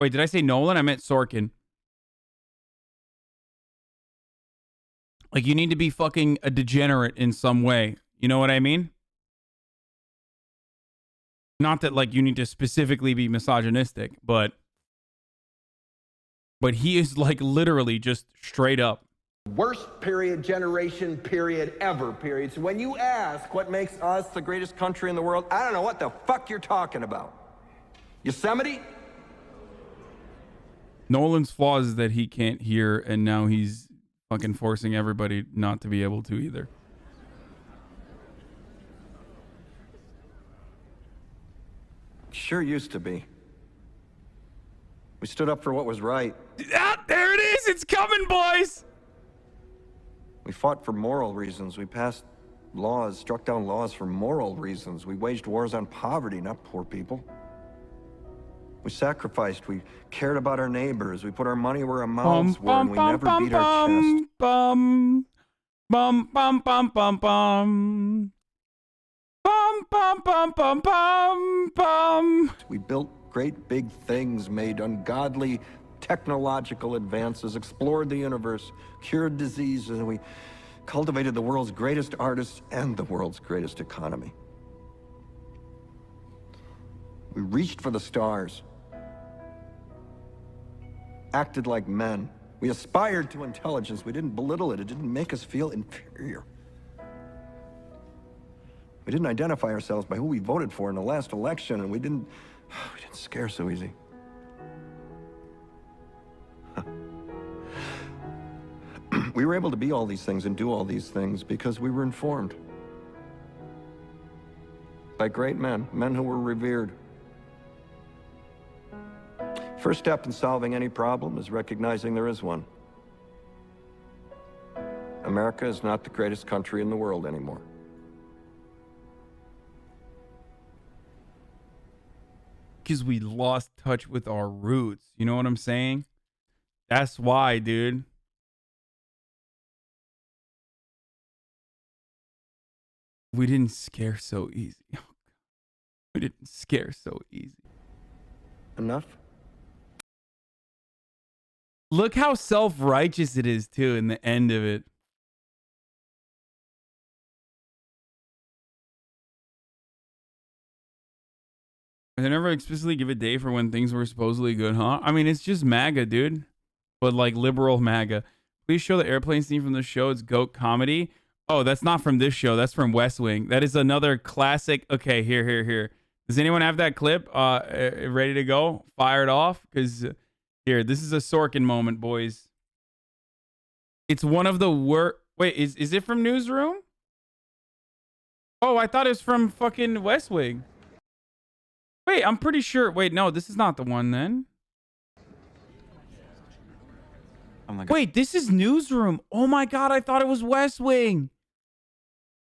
Wait, did I say Nolan? I meant Sorkin. Like, you need to be fucking a degenerate in some way. You know what I mean? Not that, like, you need to specifically be misogynistic, but he is, like, literally just straight up. Worst generation ever. So when you ask what makes us the greatest country in the world, I don't know what the fuck you're talking about. Yosemite? Nolan's flaws is that he can't hear, and now he's fucking forcing everybody not to be able to either. Sure used to be. We stood up for what was right. Ah, there it is! It's coming, boys! We fought for moral reasons. We passed laws, struck down laws for moral reasons. We waged wars on poverty, not poor people. We sacrificed. We cared about our neighbors. We put our money where our mouths were, and we never beat our chest. Bum, bum, bum, bum, bum, bum. Bum, bum, bum, bum, bum, bum. We built great big things, made ungodly technological advances, explored the universe, cured diseases, and we cultivated the world's greatest artists and the world's greatest economy. We reached for the stars, acted like men. We aspired to intelligence. We didn't belittle it. It didn't make us feel inferior. We didn't identify ourselves by who we voted for in the last election, and we didn't scare so easy. We were able to be all these things and do all these things because we were informed by great men, men who were revered. First step in solving any problem is recognizing there is one. America is not the greatest country in the world anymore. Because we lost touch with our roots. You know what I'm saying? That's why, dude. We didn't scare so easy. We didn't scare so easy. Enough? Look how self-righteous it is, too, in the end of it. They never explicitly give a day for when things were supposedly good, huh? I mean, it's just MAGA, dude. But, like, liberal MAGA. Please show the airplane scene from the show. It's GOAT comedy. Oh, that's not from this show. That's from West Wing. That is another classic. Okay, here. Does anyone have that clip ready to go? Fired off? Because here, this is a Sorkin moment, boys. It's one of the worst. Wait, is it from Newsroom? Oh, I thought it was from fucking West Wing. Wait, I'm pretty sure. Wait, no, this is not the one then. Wait, this is Newsroom. Oh my God, I thought it was West Wing.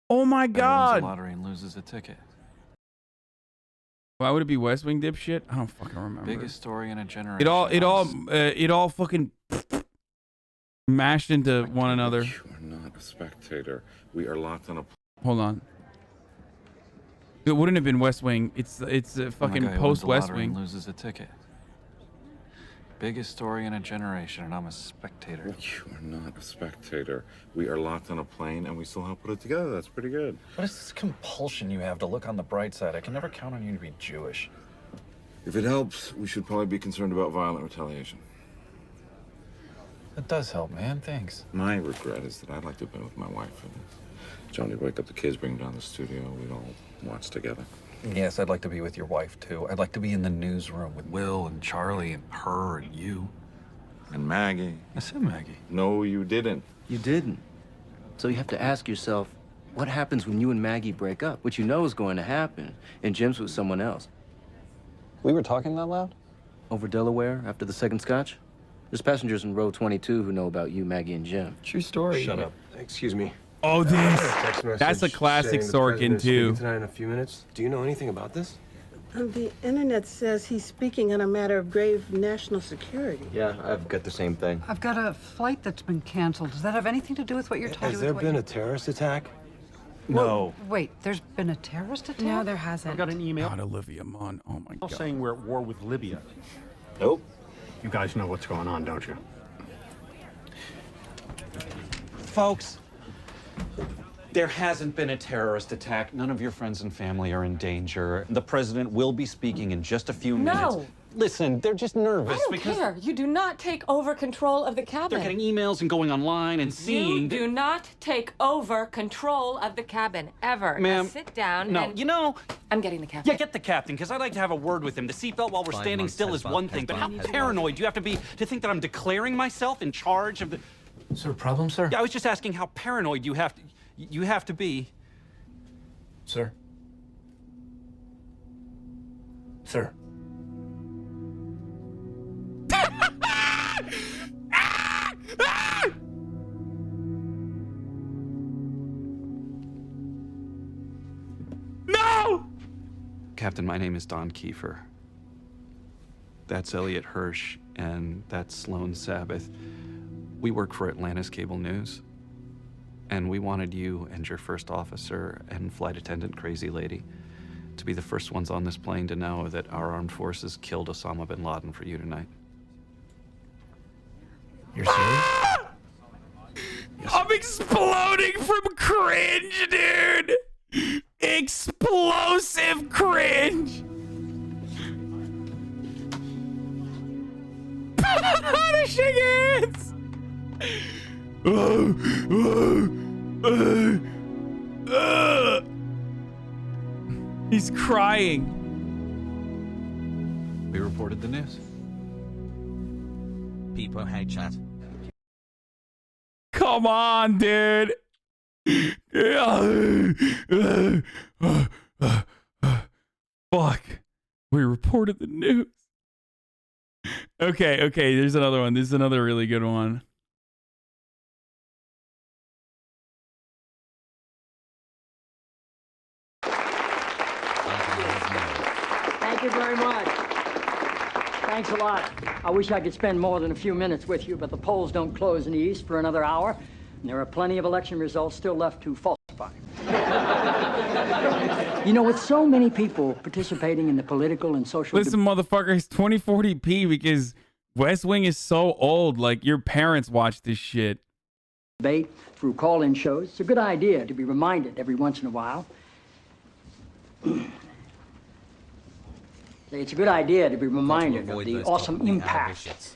Oh my God. Wins the lottery and loses a ticket. Why would it be West Wing, dipshit? I don't fucking remember. Biggest story in a generation. It all fucking mashed into one another. You are not a spectator. We are locked on a. Hold on. It wouldn't have been West Wing. It's fucking post West Wing. Loses a ticket. Biggest story in a generation, and I'm a spectator. You are not a spectator. We are locked on a plane, and we still help put it together. That's pretty good. What is this compulsion you have to look on the bright side? I can never count on you to be Jewish. If it helps, we should probably be concerned about violent retaliation. That does help, man. Thanks. My regret is that I'd like to have been with my wife. And Johnny would wake up the kids, bring them down to the studio. We'd all watch together. Yes, I'd like to be with your wife, too. I'd like to be in the newsroom with Will and Charlie and her and you. And Maggie. I said Maggie. No, you didn't. You didn't. So you have to ask yourself, what happens when you and Maggie break up? Which you know is going to happen. And Jim's with someone else. We were talking that loud? Over Delaware after the second scotch? There's passengers in row 22 who know about you, Maggie, and Jim. True story. Shut up. Excuse me. Oh, that's a classic Sorkin, too. Tonight in a few minutes. Do you know anything about this? The internet says he's speaking on a matter of grave national security. Yeah, I've got the same thing. I've got a flight that's been canceled. Does that have anything to do with what you're talking about? Has there been a terrorist attack? No. Wait, there's been a terrorist attack? No, there hasn't. I got an email. God, Olivia Munn. Oh my God. Saying we're at war with Libya. Nope. You guys know what's going on, don't you? Folks, there hasn't been a terrorist attack. None of your friends and family are in danger. The president will be speaking in just a few minutes. No. Listen, they're just nervous I don't because care. You do not take over control of the cabin. they're getting emails and going online and seeing. You do not take over control of the cabin, ever. Ma'am, now sit down no, and... you know... I'm getting the captain. Yeah, get the captain, because I'd like to have a word with him. The seatbelt while we're standing still is one thing, but how paranoid do you have to be to think that I'm declaring myself in charge of the... Is there a problem, sir? Yeah, I was just asking how paranoid you have to be. Sir? Sir? No! Captain, my name is Don Kiefer. That's Elliot Hirsch, and that's Sloan Sabbath. We work for Atlantis Cable News, and we wanted you and your first officer and flight attendant Crazy Lady to be the first ones on this plane to know that our armed forces killed Osama bin Laden for you tonight. You're serious? Yes. I'm exploding from cringe, dude. Explosive cringe. They're shaking hands. He's crying. We reported the news. People hate chat. Come on, dude. Fuck. We reported the news. Okay, there's another one. This is another really good one. Thank you very much. Thanks a lot. I wish I could spend more than a few minutes with you, but the polls don't close in the East for another hour, and there are plenty of election results still left to falsify. You know, with so many people participating in the political and social Listen, motherfucker, it's 2040p because West Wing is so old. Like, your parents watch this shit. debate through call-in shows, it's a good idea to be reminded every once in a while. It's a good idea to be reminded of the awesome impact.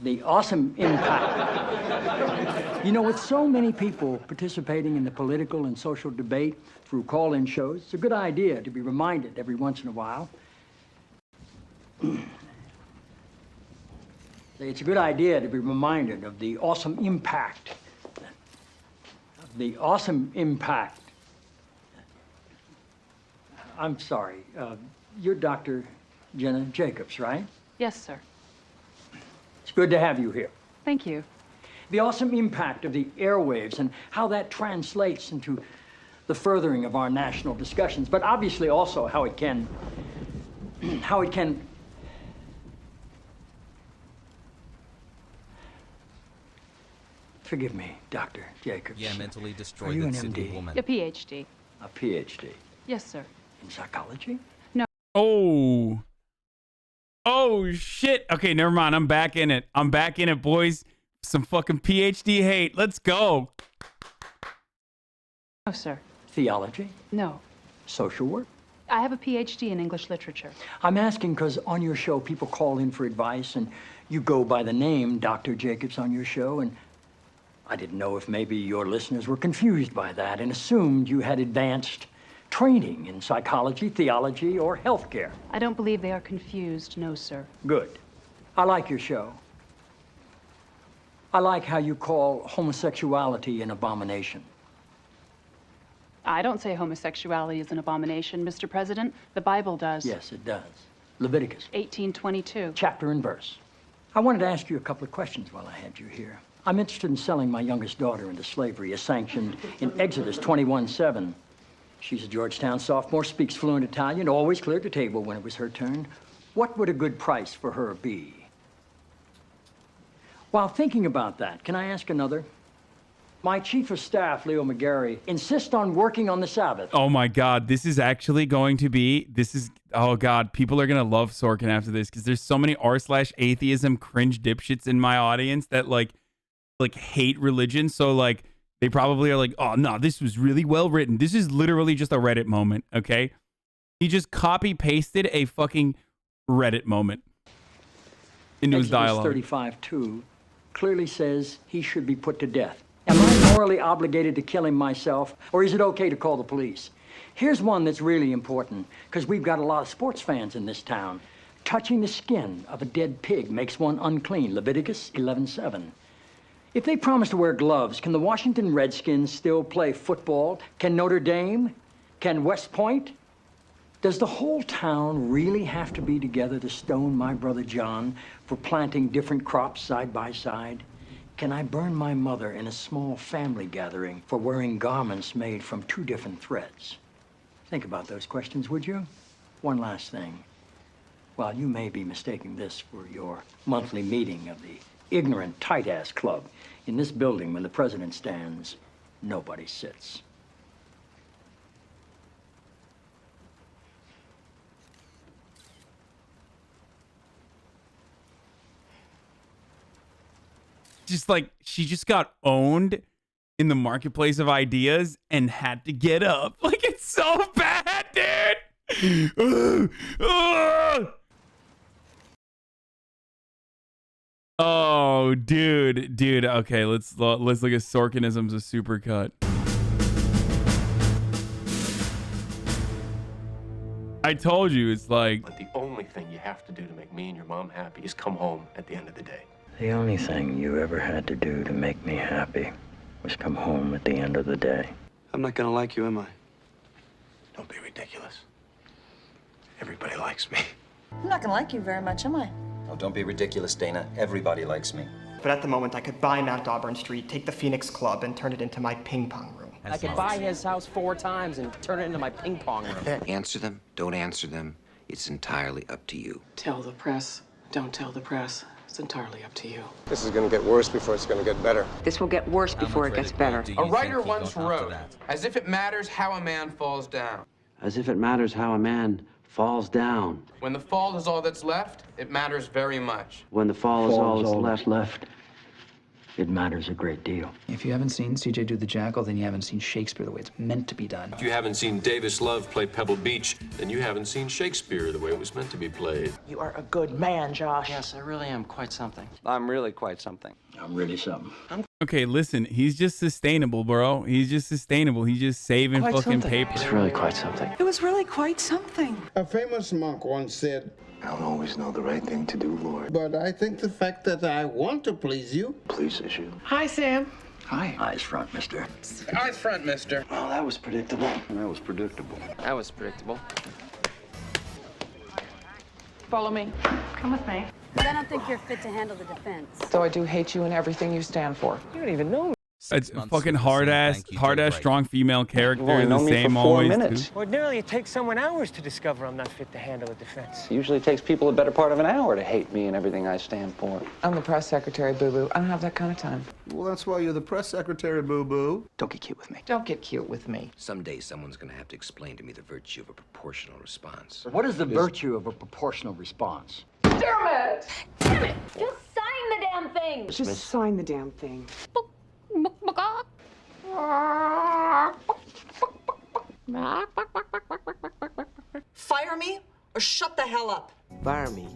The awesome impact. You know, with so many people participating in the political and social debate through call-in shows, it's a good idea to be reminded every once in a while. It's a good idea to be reminded of the awesome impact. The awesome impact. I'm sorry. You're Dr. Jenna Jacobs, right? Yes, sir. It's good to have you here. Thank you. The awesome impact of the airwaves and how that translates into the furthering of our national discussions, but obviously also how it can forgive me, Dr. Jacobs. Yeah, mentally Are destroyed you that an Sydney MD? woman. A PhD. A PhD. Yes, sir. In psychology? Oh. Oh, shit. Okay, never mind. I'm back in it. I'm back in it, boys. Some fucking PhD hate. Let's go. No, sir. Theology? No. Social work? I have a PhD in English literature. I'm asking because on your show, people call in for advice, and you go by the name Dr. Jacobs on your show, and I didn't know if maybe your listeners were confused by that and assumed you had advanced training in psychology, theology, or healthcare. I don't believe they are confused, no, sir. Good. I like your show. I like how you call homosexuality an abomination. I don't say homosexuality is an abomination, Mr. President. The Bible does. Yes, it does. Leviticus. 18:22. Chapter and verse. I wanted to ask you a couple of questions while I had you here. I'm interested in selling my youngest daughter into slavery, as sanctioned in Exodus 21:7. She's a Georgetown sophomore, speaks fluent Italian, always cleared the table when it was her turn. What would a good price for her be? While thinking about that, can I ask another? My chief of staff, Leo McGarry, insists on working on the Sabbath. Oh my God, this is actually going to be, oh God, people are going to love Sorkin after this because there's so many r/atheism cringe dipshits in my audience that like hate religion. So like, they probably are like, oh no, this was really well written. This is literally just a Reddit moment, okay? He just copy pasted a fucking Reddit moment into his dialogue. 35:2 clearly says he should be put to death. Am I morally obligated to kill him myself, or is it okay to call the police? Here's one that's really important, because we've got a lot of sports fans in this town. Touching the skin of a dead pig makes one unclean, Leviticus 11:7. If they promise to wear gloves, can the Washington Redskins still play football? Can Notre Dame? Can West Point? Does the whole town really have to be together to stone my brother John for planting different crops side by side? Can I burn my mother in a small family gathering for wearing garments made from two different threads? Think about those questions, would you? One last thing. While you may be mistaking this for your monthly meeting of the ignorant tight-ass club, in this building when the president stands, nobody sits. Just like, she just got owned in the marketplace of ideas and had to get up. Like, it's so bad, dude. Oh, dude. Okay, let's look at Sorkinism's a supercut. I told you, it's like. But the only thing you have to do to make me and your mom happy is come home at the end of the day. The only thing you ever had to do to make me happy was come home at the end of the day. I'm not gonna like you, am I? Don't be ridiculous. Everybody likes me. I'm not gonna like you very much, am I? Oh, don't be ridiculous, Dana. Everybody likes me. But at the moment, I could buy Mount Auburn Street, take the Phoenix Club, and turn it into my ping pong room. I could buy his house 4 times and turn it into my ping pong room. Answer them, don't answer them. It's entirely up to you. Tell the press. Don't tell the press. It's entirely up to you. This is going to get worse before it's going to get better. This will get worse before it gets better. A writer once wrote, as if it matters how a man falls down. As if it matters how a man falls down. When the fall is all that's left, it matters very much. When the fall is all that's left, it matters a great deal. If you haven't seen CJ do the Jackal, then you haven't seen Shakespeare the way it's meant to be done. If you haven't seen Davis Love play Pebble Beach, then you haven't seen Shakespeare the way it was meant to be played. You are a good man, Josh. Yes, I really am quite something. I'm really quite something. I'm really something. Okay, listen, he's just sustainable, bro. He's just sustainable. He's just saving Quite fucking something. paper. It's really quite something. It was really quite something. A famous monk once said, I don't always know the right thing to do, Lord. but I think the fact that I want to please you Pleases you. Hi, Sam. Hi. Eyes front, mister. Eyes front, mister. Well, that was predictable. That was predictable. That was predictable. Follow me. Come with me. But I don't think you're fit to handle the defense. So I do hate you and everything you stand for. You don't even know me. It's fucking hard ass, strong female character. only The known me same for 4 always. minutes. Too. Ordinarily, it takes someone hours to discover I'm not fit to handle a defense. Usually takes people a better part of an hour to hate me and everything I stand for. I'm the press secretary, boo-boo. I don't have that kind of time. Well, that's why you're the press secretary, boo-boo. Don't get cute with me. Don't get cute with me. Someday someone's gonna have to explain to me the virtue of a proportional response. What is the virtue of a proportional response? Damn it! Damn it! Just sign the damn thing! Just sign the damn thing. Fire me or shut the hell up. Fire me.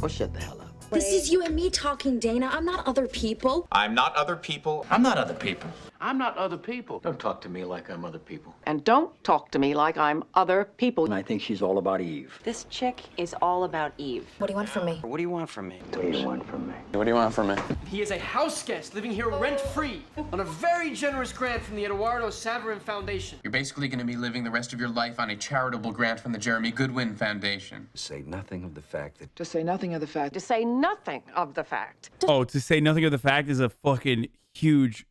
Or shut the hell up. This is you and me talking, Dana. I'm not other people. I'm not other people. I'm not other people. I'm not other people. Don't talk to me like I'm other people. And don't talk to me like I'm other people. And I think she's all about Eve. This chick is all about Eve. What do you want from me? What do you want from me? What do you want from me? What do you want from me? He is a house guest living here rent-free on a very generous grant from the Eduardo Saverin Foundation. You're basically going to be living the rest of your life on a charitable grant from the Jeremy Goodwin Foundation. Say nothing of the fact that To say nothing of the fact. To say nothing of the fact. Oh, to say nothing of the fact is a fucking huge.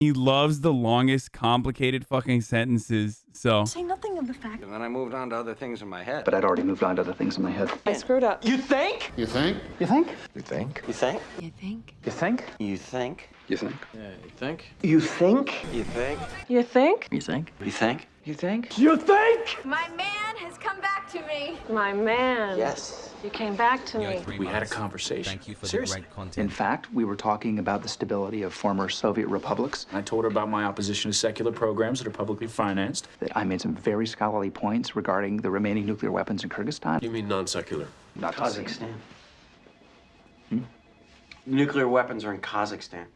He loves the longest, complicated fucking sentences. So. Say nothing of the fact. And then I moved on to other things in my head. But I'd already moved on to other things in my head. I screwed up. You think? You think? You think? You think? You think? You think? You think? You think? You think? Yeah, you think? You think? You think? You think? You think? You think? You think? You think? My man has come back to me. My man. Yes. You came back to me. We had a conversation. Thank you for Seriously. the great content. In fact, we were talking about the stability of former Soviet republics. I told her about my opposition to secular programs that are publicly financed. That I made some very scholarly points regarding the remaining nuclear weapons in Kyrgyzstan. You mean non-secular? Not Kazakhstan. Nuclear weapons are in Kazakhstan.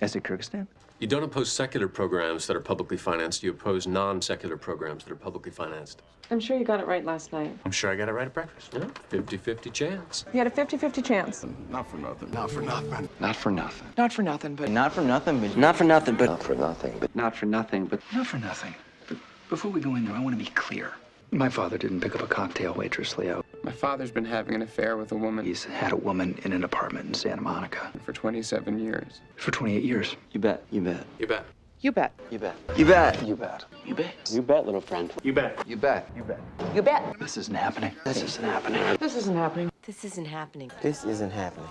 As in Kyrgyzstan? You don't oppose secular programs that are publicly financed. You oppose non-secular programs that are publicly financed. I'm sure you got it right last night. I'm sure I got it right at breakfast. Yeah, 50-50 chance. You had a 50-50 chance. Not for nothing. Not for nothing. Not for nothing. Not for nothing, but... Not for nothing, but... Not for nothing, but... Not for nothing, but... Not for nothing, but... Not for nothing. But before we go in there, I want to be clear. My father didn't pick up a cocktail waitress, Leo. My father's been having an affair with a woman He's had a woman in an apartment in Santa Monica. for 27 years. For 28 years. You bet. You bet. You bet. You bet. You bet. You bet. You bet. You bet. You bet, little friend. You bet. You bet. You bet. You bet. This isn't happening. This isn't happening. This isn't happening. This isn't happening. This isn't happening.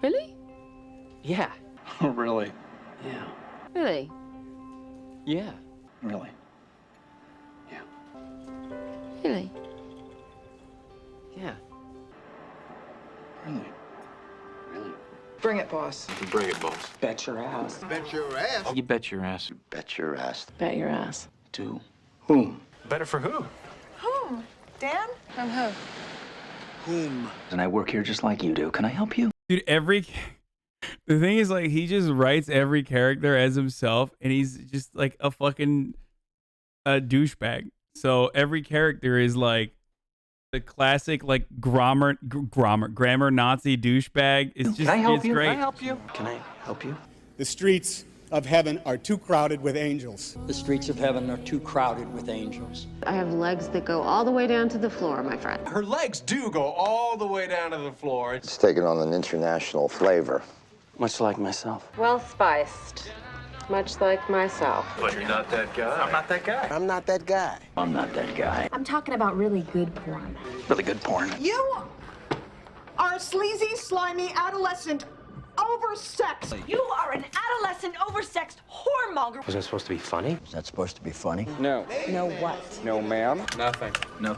Really? Yeah. Oh, really? Yeah. Really? Yeah. Really? Really? Yeah. Really? Really? Bring it, boss. Bring it, boss. Bet your ass. Bet your ass. You bet your ass. Bet your ass. Bet your ass. To Whom? Better for who? Whom? Dan? From who? Whom? And I work here just like you do. Can I help you? Dude, the thing is, like, he just writes every character as himself, and he's just like a fucking douchebag. So every character is like the classic, like grammar Nazi douchebag. It's just, Can I help it's you? great. Can I help you? Can I help you? The streets of heaven are too crowded with angels. The streets of heaven are too crowded with angels. I have legs that go all the way down to the floor, my friend. Her legs do go all the way down to the floor. It's taken on an international flavor. Much like myself. Well spiced. Much like myself. But you're not that guy. I'm not that guy. I'm not that guy. I'm not that guy. I'm talking about really good porn. Really good porn. You are a sleazy, slimy adolescent oversexed. You are an adolescent, oversexed whoremonger. Was that supposed to be funny? Is that supposed to be funny? No. No what? No, ma'am. Nothing. No